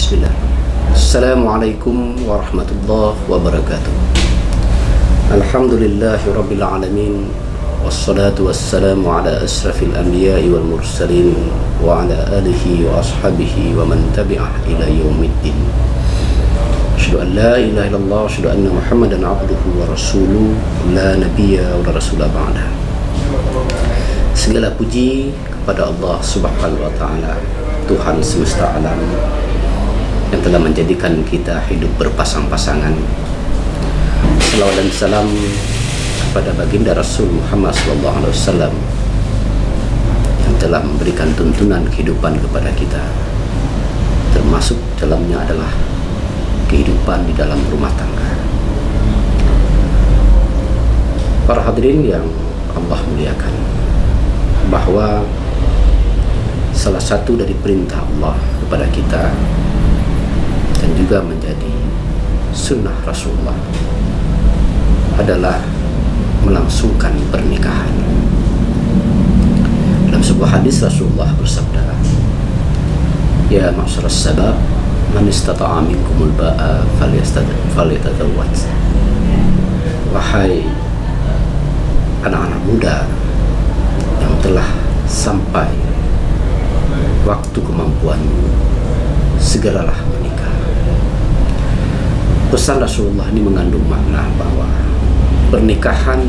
Bismillah. Assalamualaikum warahmatullahi wabarakatuh. Alhamdulillahi rabbil alamin. Wassalatu wassalamu ala asrafil anbiya'i wal mursalin wa ala alihi wa ashabihi wa man tabi'ah ila yaumiddin. Asyhadu an la ilaha illallah wa asyhadu anna Muhammadan abduhu wa rasuluh la nabiyya wa la rasula ba'dah. Segala puji kepada Allah Subhanahu wa taala, Tuhan semesta alam yang telah menjadikan kita hidup berpasang-pasangan. Salawat dan salam kepada baginda Rasul Muhammad SAW yang telah memberikan tuntunan kehidupan kepada kita, termasuk dalamnya adalah kehidupan di dalam rumah tangga. Para hadirin yang Allah muliakan, bahwa salah satu dari perintah Allah kepada kita dan juga menjadi sunnah Rasulullah adalah melangsungkan pernikahan. Dalam sebuah hadis Rasulullah bersabda, "Ya ma'syaras sabab, man istata'a minkumul ba'a falyatazawwaj." Wahai anak-anak muda yang telah sampai waktu kemampuanmu, segeralah menikah. Pesan Rasulullah ini mengandung makna bahwa pernikahan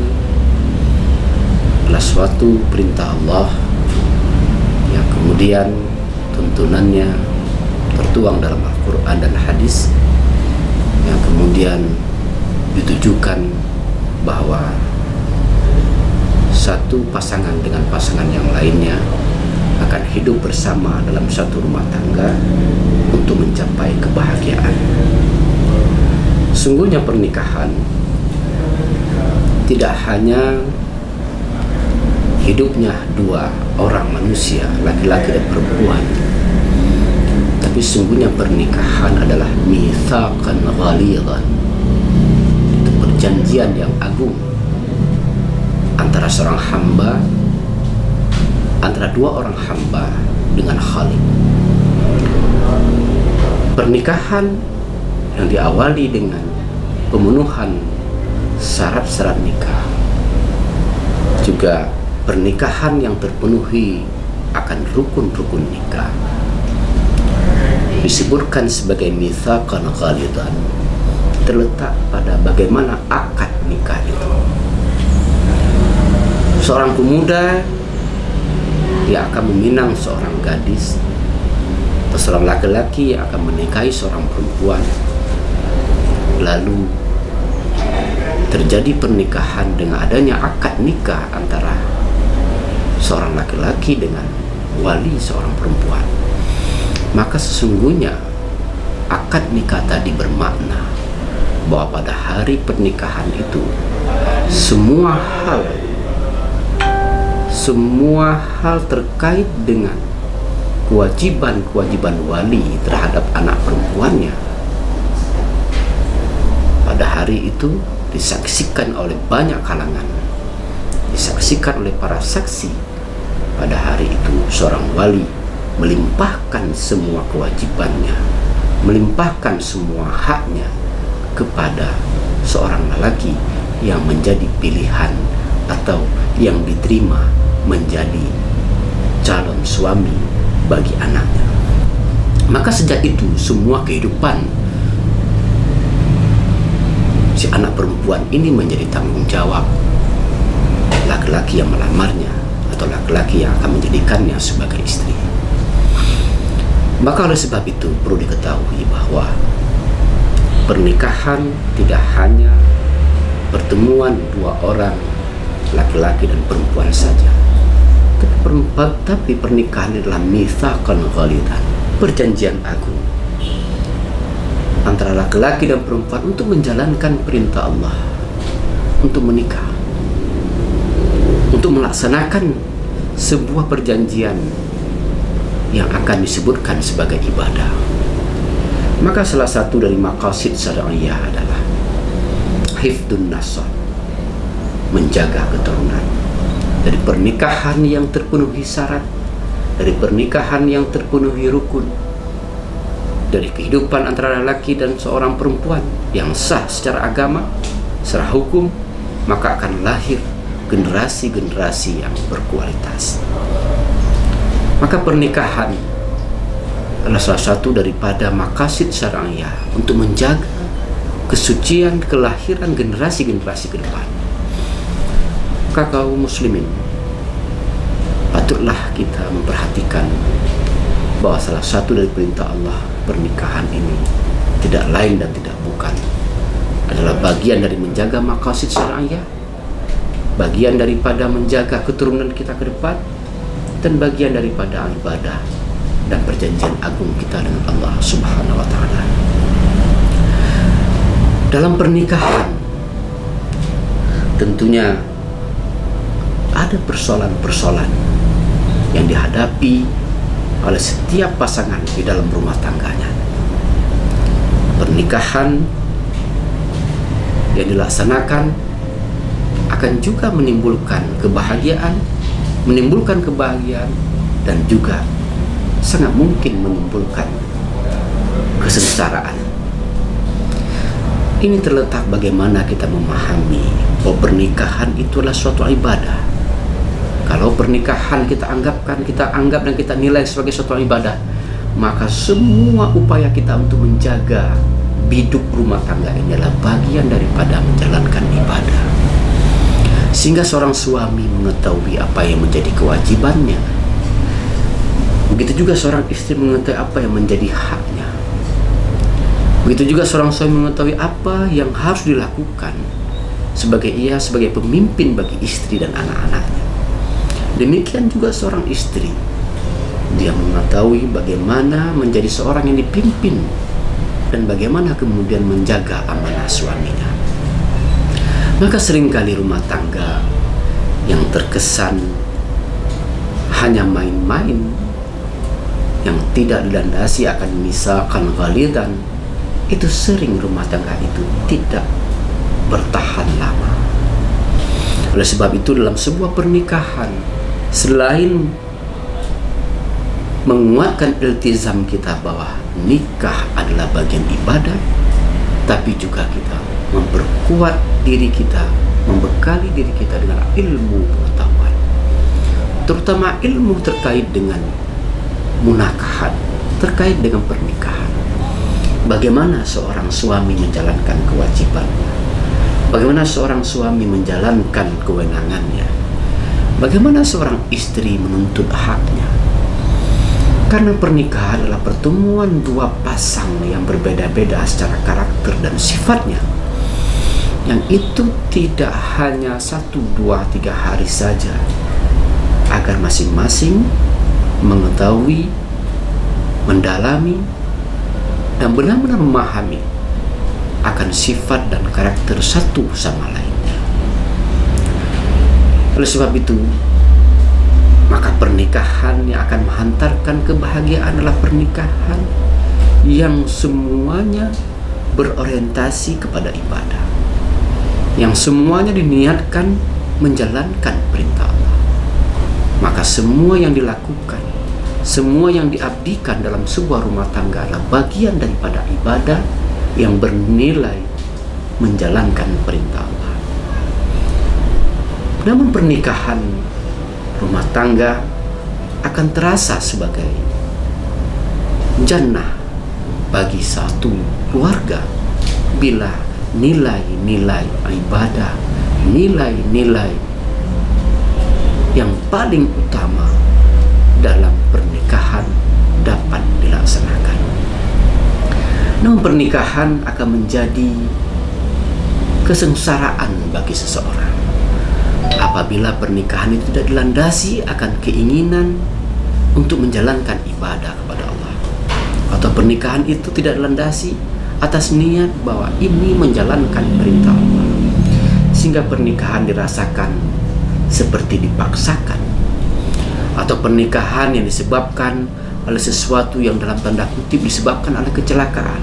adalah suatu perintah Allah yang kemudian tuntunannya tertuang dalam Al-Quran dan hadis, yang kemudian ditujukan bahwa satu pasangan dengan pasangan yang lainnya akan hidup bersama dalam satu rumah tangga untuk mencapai kebahagiaan. Sungguhnya pernikahan tidak hanya hidupnya dua orang manusia, laki-laki dan perempuan, tapi sungguhnya pernikahan adalah mitsaqan ghalidhan. Itu perjanjian yang agung antara seorang hamba, antara dua orang hamba dengan Khalik. Pernikahan yang diawali dengan pemenuhan syarat-syarat nikah, juga pernikahan yang terpenuhi akan rukun-rukun nikah, disebutkan sebagai mitsaqan ghalidhan, terletak pada bagaimana akad nikah itu. Seorang pemuda yang akan meminang seorang gadis, atau seorang laki-laki yang akan menikahi seorang perempuan, lalu terjadi pernikahan dengan adanya akad nikah antara seorang laki-laki dengan wali seorang perempuan, maka sesungguhnya akad nikah tadi bermakna bahwa pada hari pernikahan itu semua hal terkait dengan kewajiban-kewajiban wali terhadap anak perempuannya pada hari itu disaksikan oleh banyak kalangan, disaksikan oleh para saksi. Pada hari itu seorang wali melimpahkan semua kewajibannya, melimpahkan semua haknya kepada seorang lelaki yang menjadi pilihan atau yang diterima menjadi calon suami bagi anaknya. Maka sejak itu semua kehidupan si anak perempuan ini menjadi tanggung jawab laki-laki yang melamarnya atau laki-laki yang akan menjadikannya sebagai istri. Maka oleh sebab itu perlu diketahui bahwa pernikahan tidak hanya pertemuan dua orang laki-laki dan perempuan saja, tapi pernikahan adalah mitsaqan ghalidhan, perjanjian agung antara laki-laki dan perempuan untuk menjalankan perintah Allah, untuk menikah, untuk melaksanakan sebuah perjanjian yang akan disebutkan sebagai ibadah. Maka salah satu dari maqasid syar'iyyah adalah hifdun nasab, menjaga keturunan. Dari pernikahan yang terpenuhi syarat, dari pernikahan yang terpenuhi rukun, dari kehidupan antara laki dan seorang perempuan yang sah secara agama, secara hukum, maka akan lahir generasi-generasi yang berkualitas. Maka pernikahan adalah salah satu daripada maqasid syar'iyah untuk menjaga kesucian kelahiran generasi-generasi ke depan. Maka kaum muslimin, patutlah kita memperhatikan bahwa salah satu dari perintah Allah, pernikahan ini tidak lain dan tidak bukan adalah bagian dari menjaga maqasid syar'iyah, bagian daripada menjaga keturunan kita ke depan, dan bagian daripada ibadah dan perjanjian agung kita dengan Allah Subhanahu wa Ta'ala. Dalam pernikahan tentunya ada persoalan-persoalan yang dihadapi oleh setiap pasangan di dalam rumah tangganya. Pernikahan yang dilaksanakan akan juga menimbulkan kebahagiaan, dan juga sangat mungkin menimbulkan kesengsaraan. Ini terletak bagaimana kita memahami bahwa pernikahan itu adalah suatu ibadah. Kalau pernikahan kita anggap dan kita nilai sebagai suatu ibadah, maka semua upaya kita untuk menjaga biduk rumah tangga ini adalah bagian daripada menjalankan ibadah. Sehingga seorang suami mengetahui apa yang menjadi kewajibannya. Begitu juga seorang istri mengetahui apa yang menjadi haknya. Begitu juga seorang suami mengetahui apa yang harus dilakukan sebagai pemimpin bagi istri dan anak-anaknya. Demikian juga seorang istri, dia mengetahui bagaimana menjadi seorang yang dipimpin dan bagaimana kemudian menjaga amanah suaminya. Maka seringkali rumah tangga yang terkesan hanya main-main, yang tidak dilandasi akan misalkan ghalidan, itu sering rumah tangga itu tidak bertahan lama. Oleh sebab itu dalam sebuah pernikahan, selain menguatkan iltizam kita bahwa nikah adalah bagian ibadah, tapi juga kita memperkuat diri kita, membekali diri kita dengan ilmu pengetahuan, terutama ilmu terkait dengan munakahat, terkait dengan pernikahan. Bagaimana seorang suami menjalankan kewajibannya, bagaimana seorang suami menjalankan kewenangannya, bagaimana seorang istri menuntut haknya. Karena pernikahan adalah pertemuan dua pasang yang berbeda-beda secara karakter dan sifatnya, yang itu tidak hanya 1, 2, 3 hari saja, agar masing-masing mengetahui, mendalami, dan benar-benar memahami akan sifat dan karakter satu sama lainnya. Oleh sebab itu, maka pernikahan yang akan menghantarkan kebahagiaan adalah pernikahan yang semuanya berorientasi kepada ibadah, yang semuanya diniatkan menjalankan perintah Allah. Maka semua yang dilakukan, semua yang diabdikan dalam sebuah rumah tangga adalah bagian daripada ibadah yang bernilai menjalankan perintah Allah. Namun pernikahan rumah tangga akan terasa sebagai jannah bagi satu keluarga bila nilai-nilai ibadah, nilai-nilai yang paling utama dalam pernikahan dapat dilaksanakan. Namun pernikahan akan menjadi kesengsaraan bagi seseorang apabila pernikahan itu tidak dilandasi akan keinginan untuk menjalankan ibadah kepada Allah, atau pernikahan itu tidak dilandasi atas niat bahwa ini menjalankan perintah Allah, sehingga pernikahan dirasakan seperti dipaksakan, atau pernikahan yang disebabkan oleh sesuatu yang dalam tanda kutip disebabkan oleh kecelakaan.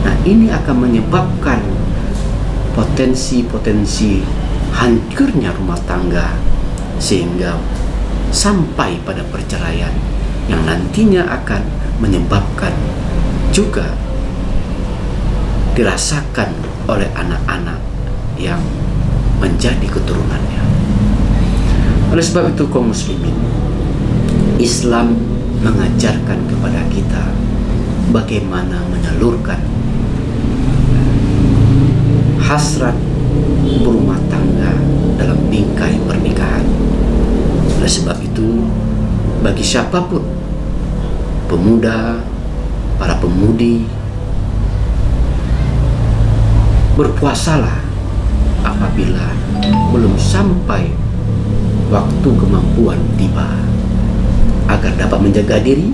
Nah, ini akan menyebabkan potensi-potensi hancurnya rumah tangga, sehingga sampai pada perceraian yang nantinya akan menyebabkan juga dirasakan oleh anak-anak yang menjadi keturunannya. Oleh sebab itu kaum muslimin, Islam mengajarkan kepada kita bagaimana menyalurkan hasrat berumah tangga dalam bingkai pernikahan. Oleh sebab itu, bagi siapapun, pemuda, para pemudi, berpuasalah apabila belum sampai waktu kemampuan tiba, agar dapat menjaga diri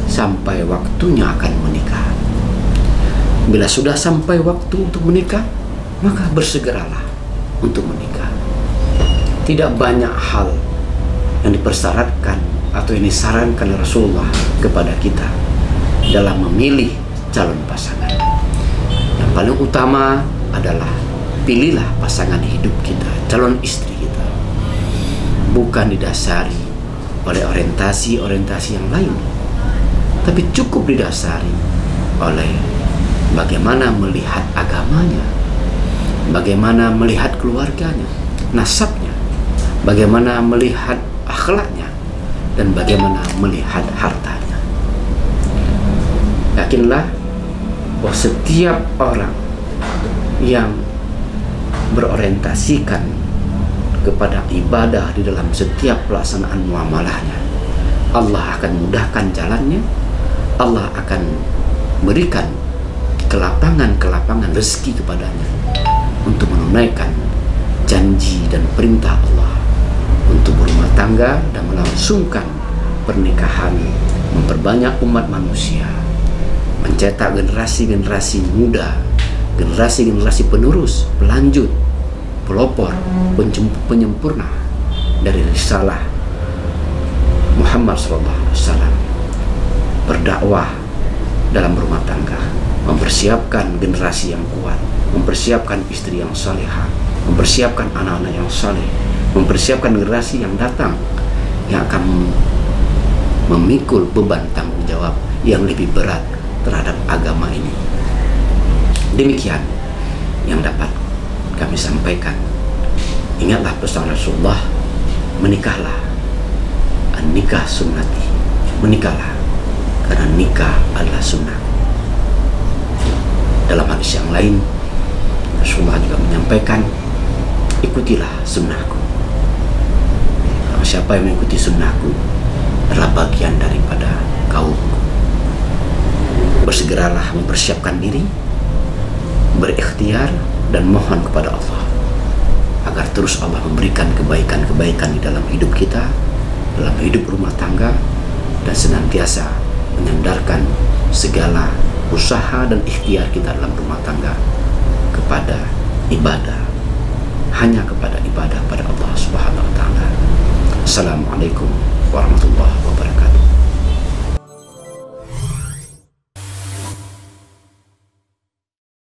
sampai waktunya akan menikah. Bila sudah sampai waktu untuk menikah, maka bersegeralah untuk menikah. Tidak banyak hal yang dipersyaratkan atau yang disarankan Rasulullah kepada kita dalam memilih calon pasangan. Yang paling utama adalah pilihlah pasangan hidup kita, calon istri kita, bukan didasari oleh orientasi-orientasi yang lain, tapi cukup didasari oleh bagaimana melihat agamanya, bagaimana melihat keluarganya, nasabnya, bagaimana melihat akhlaknya, dan bagaimana melihat hartanya. Yakinlah bahwa setiap orang yang berorientasikan kepada ibadah di dalam setiap pelaksanaan muamalahnya, Allah akan mudahkan jalannya. Allah akan berikan kelapangan-kelapangan rezeki kepadanya untuk menunaikan janji dan perintah Allah untuk berumah tangga dan melangsungkan pernikahan, memperbanyak umat manusia, mencetak generasi-generasi muda, generasi-generasi penerus, pelanjut, pelopor, penyempurna dari risalah Muhammad SAW, berdakwah dalam rumah tangga, mempersiapkan generasi yang kuat, mempersiapkan istri yang salehah, mempersiapkan anak-anak yang saleh, mempersiapkan generasi yang datang yang akan memikul beban tanggung jawab yang lebih berat terhadap agama ini. Demikian yang dapat kami sampaikan. Ingatlah pesan Rasulullah, menikahlah, an-nikah sunnati, menikahlah karena nikah adalah sunnah. Dalam hadis yang lain, Rasulullah juga menyampaikan, ikutilah sunnahku. Siapa yang mengikuti sunnahku adalah bagian daripada kaumku. Bersegeralah mempersiapkan diri, berikhtiar, dan mohon kepada Allah agar terus Allah memberikan kebaikan-kebaikan di dalam hidup kita, dalam hidup rumah tangga, dan senantiasa menyandarkan segala usaha dan ikhtiar kita dalam rumah tangga kepada ibadah, hanya kepada ibadah pada Allah Subhanahu wa Ta'ala. Assalamualaikum warahmatullahi wabarakatuh.